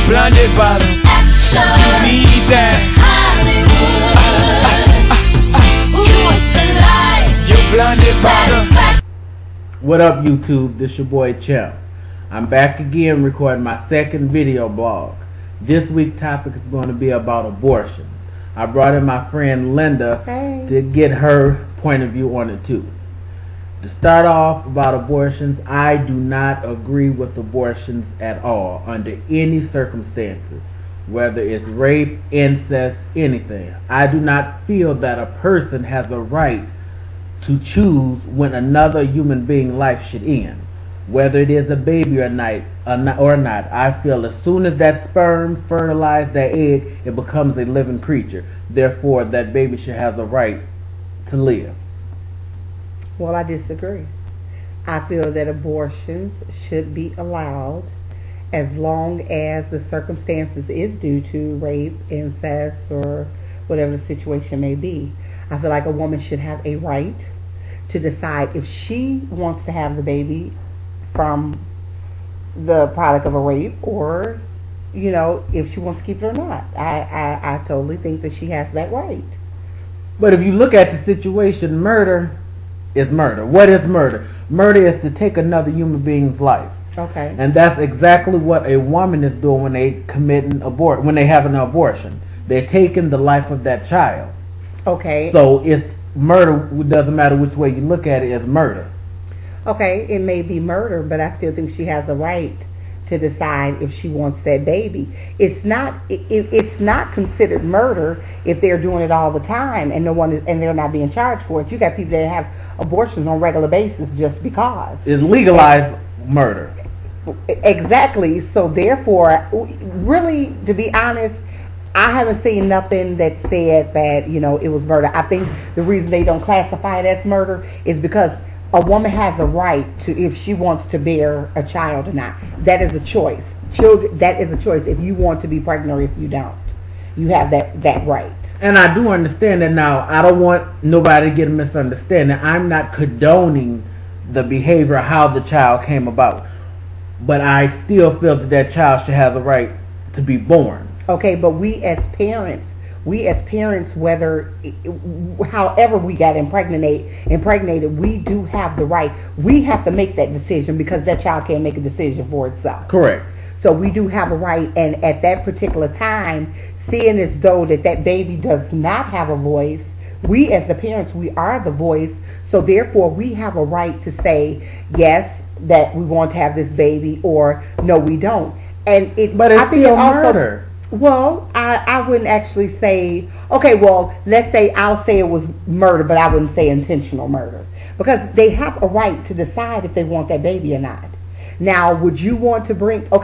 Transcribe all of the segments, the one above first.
blinded by the action. You need that Hollywood. You're blinded by the. What up, YouTube? This your boy Champ. I'm back again recording my second video blog. This week's topic is going to be about abortion. I brought in my friend Linda to get her point of view on it too. To start off about abortions, I do not agree with abortions at all under any circumstances, whether it's rape, incest, anything. I do not feel that a person has a right to choose when another human being life should end, whether it is a baby or not. I feel as soon as that sperm fertilizes that egg, it becomes a living creature. Therefore, that baby should have the right to live. Well, I disagree. I feel that abortions should be allowed as long as the circumstances is due to rape, incest, or whatever the situation may be. I feel like a woman should have a right to decide if she wants to have the baby from the product of a rape, or, you know, if she wants to keep it or not. I totally think that she has that right. But if you look at the situation, murder is murder. What is murder? Murder is to take another human being's life. Okay. And that's exactly what a woman is doing when they when they have an abortion. They're taking the life of that child. Okay. So it's murder. It doesn't matter which way you look at it, it's murder. Okay, it may be murder, but I still think she has a right to decide if she wants that baby. It's not considered murder if they're doing it all the time and they're not being charged for it. You got people that have abortions on a regular basis just because. It's legalized murder. Exactly. So therefore, really, to be honest, I haven't seen nothing that said that, you know, it was murder. I think the reason they don't classify it as murder is because a woman has a right to, if she wants to bear a child or not. That is a choice. That is a choice. If you want to be pregnant or if you don't, you have that right. And I do understand that. Now, I don't want nobody to get a misunderstanding. I'm not condoning the behavior, how the child came about. But I still feel that that child should have the right to be born. Okay, but we as parents, whether, however we got impregnated, we do have the right. We have to make that decision because that child can't make a decision for itself. Correct. So we do have a right, and at that particular time, seeing as though that baby does not have a voice, we as the parents, we are the voice. So therefore, we have a right to say, yes, that we want to have this baby, or no, we don't. But it's still murder. Well, I wouldn't actually say, okay, well, let's say I'll say it was murder, but I wouldn't say intentional murder. Because they have a right to decide if they want that baby or not. Now, would you want to bring a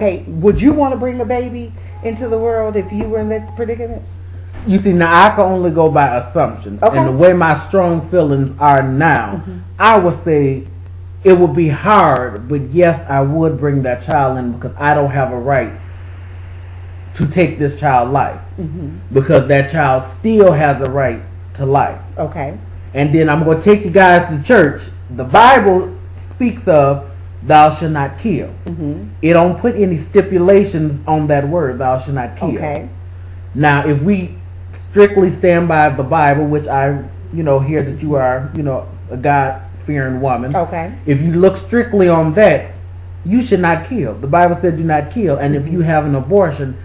baby into the world if you were in that predicament? You see, now I can only go by assumptions. Okay. And the way my strong feelings are now, I would say it would be hard, but yes, I would bring that child in because I don't have a right to take this child's life, because that child still has a right to life. Okay. And then I'm going to take you guys to church. The Bible speaks of thou shalt not kill. It don't put any stipulations on that word, thou shalt not kill. Okay. Now, if we strictly stand by the Bible, which I, hear that you are, a God-fearing woman. Okay. If you look strictly on that, you should not kill. The Bible said do not kill. And if you have an abortion,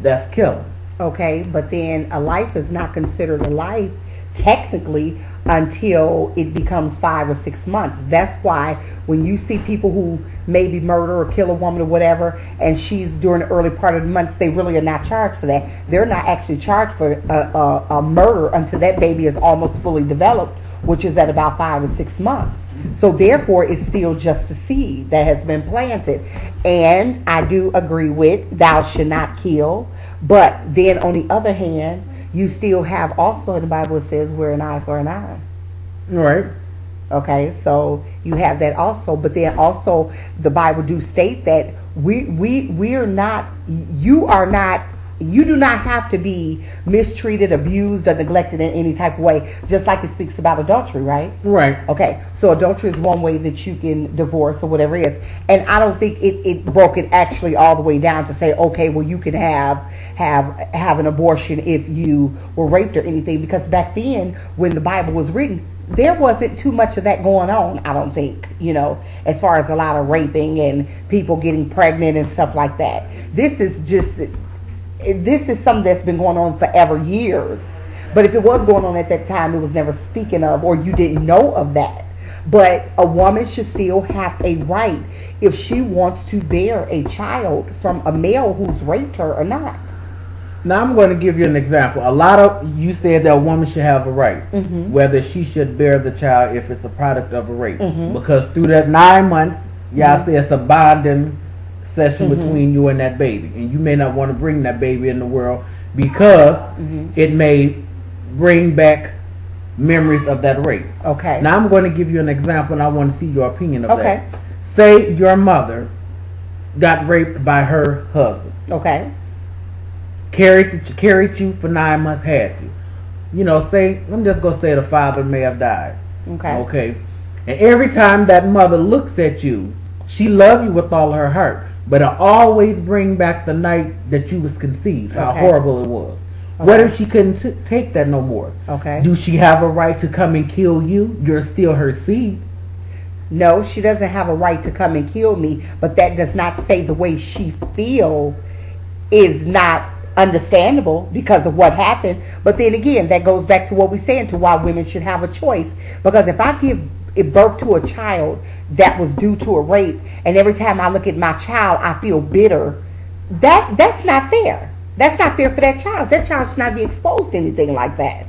that's killing. Okay, but then a life is not considered a life technically until it becomes 5 or 6 months. That's why when you see people who maybe murder or kill a woman or whatever, and she's during the early part of the months, they really are not charged for that. They're not actually charged for a murder until that baby is almost fully developed, which is at about 5 or 6 months. So therefore, it's still just a seed that has been planted. And I do agree with thou shalt not kill. But then on the other hand, you still have also in the Bible it says we're an eye for an eye. Right. Okay, so you have that also. But then also the Bible do state that you are not You do not have to be mistreated, abused, or neglected in any type of way, just like it speaks about adultery, right? Right. Okay, so adultery is one way that you can divorce or whatever it is. And I don't think it broke it actually all the way down to say, okay, well, you can have an abortion if you were raped or anything, because back then, when the Bible was written, there wasn't too much of that going on, I don't think, as far as a lot of raping and people getting pregnant and stuff like that. This is something that's been going on forever, years. But if it was going on at that time, it was never speaking of, or you didn't know of that. But a woman should still have a right if she wants to bear a child from a male who's raped her or not. Now I'm going to give you an example. You said that a woman should have a right, whether she should bear the child if it's a product of a rape. Because through that 9 months, y'all say it's a bonding session between you and that baby. And you may not want to bring that baby in the world because it may bring back memories of that rape. Okay. Now I'm going to give you an example, and I want to see your opinion of that. Say your mother got raped by her husband. Okay. Carried you for 9 months, had you. I'm just going to say the father may have died. Okay. And every time that mother looks at you, she loves you with all her heart, but it always bring back the night that you was conceived, how horrible it was. What if she couldn't take that no more? Do she have a right to come and kill you? You're still her seed. No, she doesn't have a right to come and kill me, but that does not say the way she feels is not understandable because of what happened. But then again, that goes back to what we're saying, to why women should have a choice. Because if I give birth to a child that was due to a rape, and every time I look at my child I feel bitter, that's not fair. That's not fair for that child. That child should not be exposed to anything like that.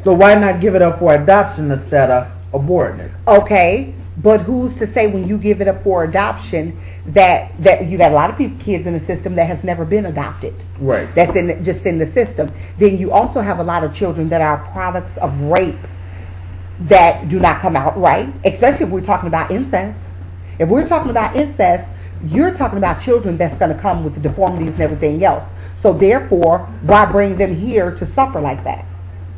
So why not give it up for adoption instead of aborting it? Okay, but who's to say when you give it up for adoption that you got a lot of kids in the system that has never been adopted. Right. That's just in the system. Then you also have a lot of children that are products of rape that do not come out right, especially if we're talking about incest. If we're talking about incest, you're talking about children that's going to come with deformities and everything else. So therefore, why bring them here to suffer like that?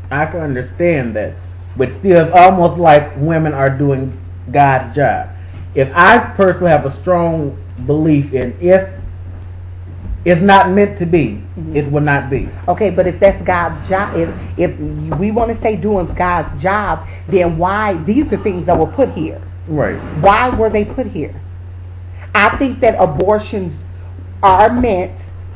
I can understand that, but still, it's almost like women are doing God's job. If I personally have a strong belief in, if it's not meant to be, it will not be. Okay, but if that's God's job, if we want to say doing God's job, then why, these are things that were put here. Right. Why were they put here? I think that abortions are meant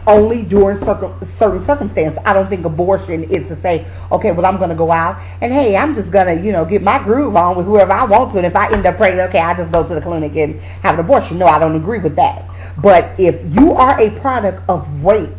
only during certain circumstances. I don't think abortion is to say, okay, well, I'm going to go out and, hey, I'm just going to, get my groove on with whoever I want to, and if I end up pregnant, okay, I just go to the clinic and have an abortion. No, I don't agree with that. But if you are a product of rape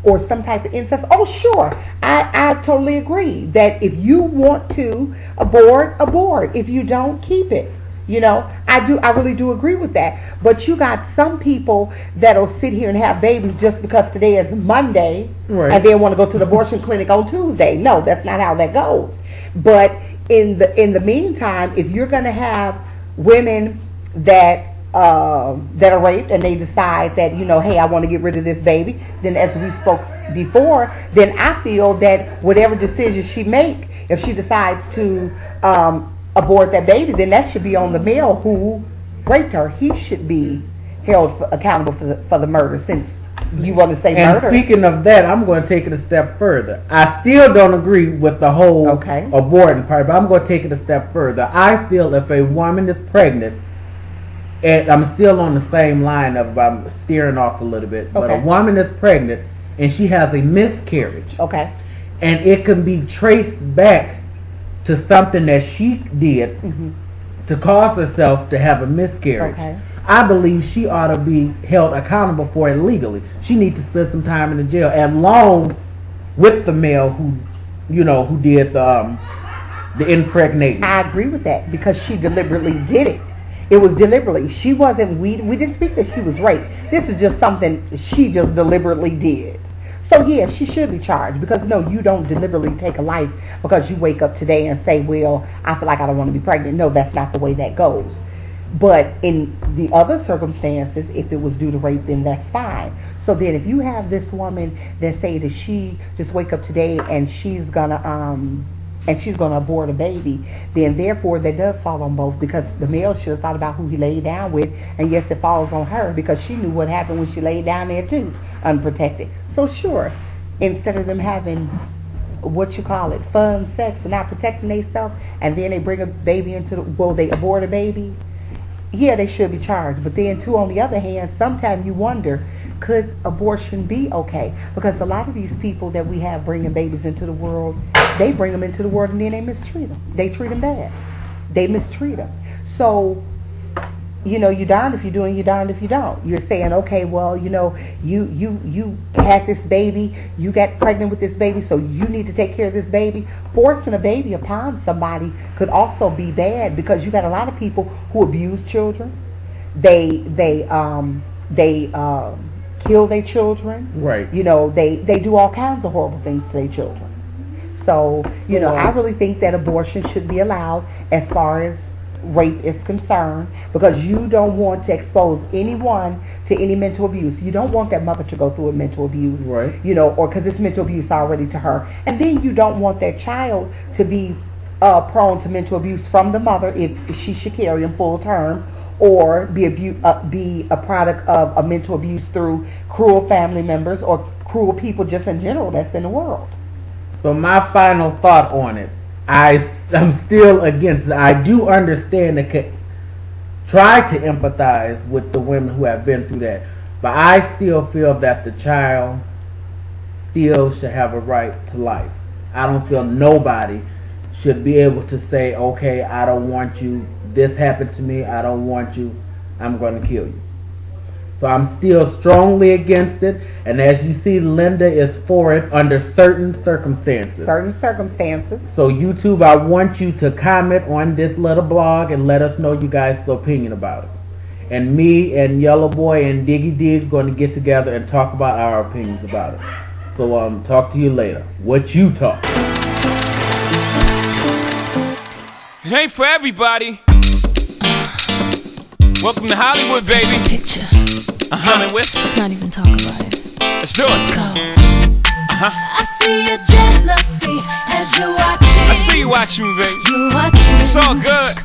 or some type of incest, oh, sure, I totally agree that if you want to abort. If you don't, keep it. I really do agree with that. But you got some people that'll sit here and have babies just because today is Monday, right, and then want to go to the abortion clinic on Tuesday. No, that's not how that goes. But in the meantime, if you're going to have women that are raped and they decide that, hey, I want to get rid of this baby, then as we spoke before, then I feel that whatever decision she make, if she decides to abort that baby, then that should be on the male who raped her. He should be held accountable for the murder, since you want to say murder. And speaking of that, I'm going to take it a step further. I still don't agree with the whole aborting part, but I'm going to take it a step further. I feel if a woman is pregnant, and I'm still on the same line of, I'm steering off a little bit, but a woman is pregnant and she has a miscarriage, and it can be traced back to something that she did to cause herself to have a miscarriage. I believe she ought to be held accountable for it legally. She needs to spend some time in the jail, along with the male who did the impregnating. I agree with that, because she deliberately did it. It was deliberately. She wasn't. We didn't speak that she was raped. This is just something she just deliberately did. So yeah, she should be charged, because no, you don't deliberately take a life because you wake up today and say, well, I feel like I don't want to be pregnant. No, that's not the way that goes. But in the other circumstances, if it was due to rape, then that's fine. So then if you have this woman that say that she just wake up today and she's gonna abort a baby, then therefore that does fall on both, because the male should have thought about who he laid down with, and yes, it falls on her because she knew what happened when she laid down there too, unprotected. So sure, instead of them having fun sex and not protecting themselves, and then they bring a baby they abort a baby, yeah, they should be charged. But then too, on the other hand, sometimes you wonder, could abortion be okay? Because a lot of these people that we have bringing babies into the world, they bring them into the world and then they mistreat them. They treat them bad. They mistreat them. So, you're darned if you do and you're darned if you don't. You're saying, okay, well, you had this baby, you got pregnant with this baby, so you need to take care of this baby. Forcing a baby upon somebody could also be bad, because you got a lot of people who abuse children. They kill their children. Right. They do all kinds of horrible things to their children. So, I really think that abortion should be allowed as far as rape is concerned, because you don't want to expose anyone to any mental abuse. You don't want that mother to go through a mental abuse, right? Or because it's mental abuse already to her, and then you don't want that child to be prone to mental abuse from the mother if she should carry him full term, or be a product of a mental abuse through cruel family members or cruel people just in general that's in the world. So my final thought on it, I'm still against it. I do understand try to empathize with the women who have been through that, but I still feel that the child still should have a right to life. I don't feel nobody should be able to say, okay, I don't want you, this happened to me, I don't want you, I'm going to kill you. So I'm still strongly against it, and as you see, Linda is for it under certain circumstances. Certain circumstances. So YouTube, I want you to comment on this little blog and let us know you guys' opinion about it. And me and Yellow Boy and Diggy Dig's going to get together and talk about our opinions about it. So talk to you later. What you talk? It ain't for everybody. Welcome to Hollywood, baby. Picture. Coming with. Let's not even talk about it. Let's do it. Let's go. I see your jealousy as you're watching. I see you watching me, baby. You watching. It's all good.